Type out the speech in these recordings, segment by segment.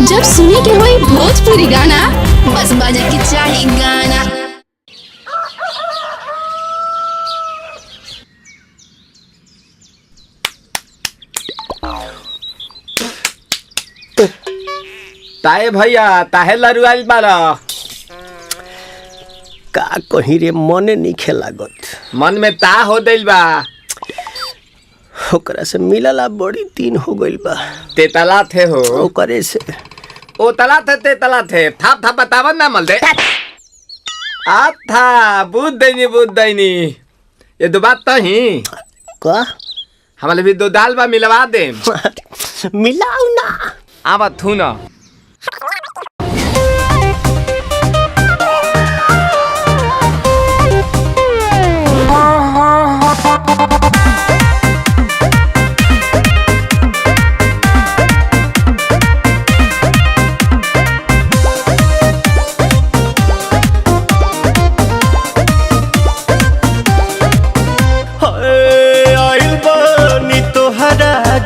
जब सुने के होई भोजपुरी गाना बस बजे के चाही गाना। ताए भैया ताहे लरुआल बारा का कहीं रे मने नहीं लागत। मन में ता हो दिल बा ओकरा से मिलला बड़ी दिन हो गइल बा। ते तला थे हो ओकरे से ओ तला थे ते तला थे थाप थाप बतावन ना मल दे आ था बुद्ध दैनी ये दो बात तो ही का हमारे भी दो दाल बा मिलवा दे मिलाऊ ना आवा थू ना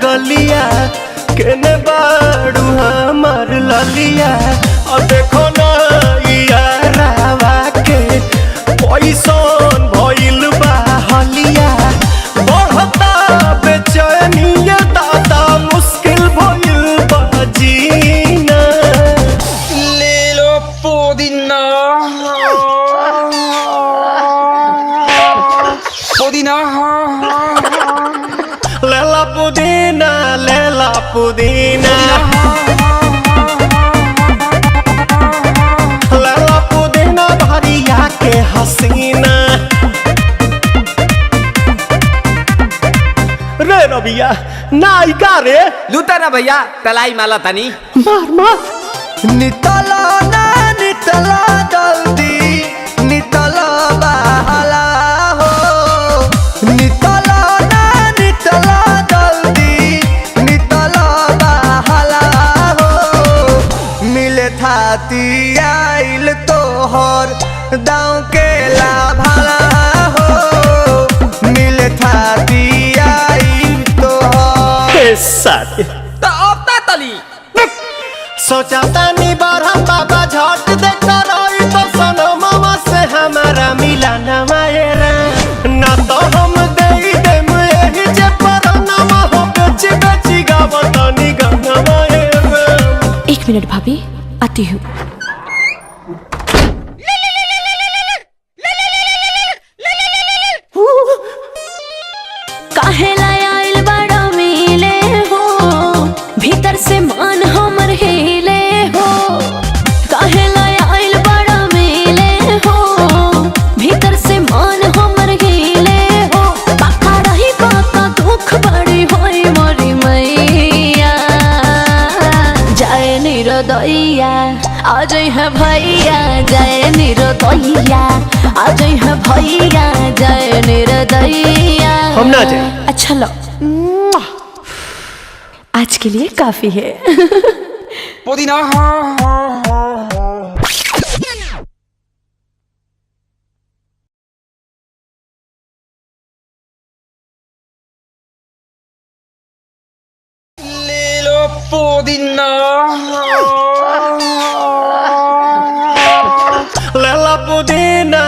गलिया केने बाड़ू हमार ललिया और देखो ना यारावा के पैसन भइल बा हलिया बढ़ता बेचैनिया दादा मुश्किल भइल बा जीना ले लो पुदीना पुदीना लेला पुदीना लेला पुदीना भरिया के हसीना रे रबिया नायिका रे लूटा ना भैया तलाई माला तनी मार मार नितला ना नितला जल्दी नितला बहाला हो नितला ना नितला थाती आइल तोहर दाँव के लाभाला हो मिले थाती आइल तोहर साथी तो अब ता तली सोचा तानी बरहम बाबा झट देखता रही तो सनो मामा से हमारा मिला न मायरा ना तो हम दे देम यही जे पर नामा हो बेची बेची गावतानी गाना मायरा। 1 मिनट भाभी आती हूँ। काहेला आइल बड़ा मिले हो भीतर से मान हमर हिले हो काहेला आइल बड़ा मिले हो भीतर से मान हमर हिले हो पाका रही पाका दुख बड़ी होई मोरी मैया जाए निरोदैया आज है भैया जय निरोदैया आज है भैया जय निरोदैया हम ना जाए। अच्छा लो आज के लिए काफी है। पुदीना ले लो पुदीना लेला पुदीना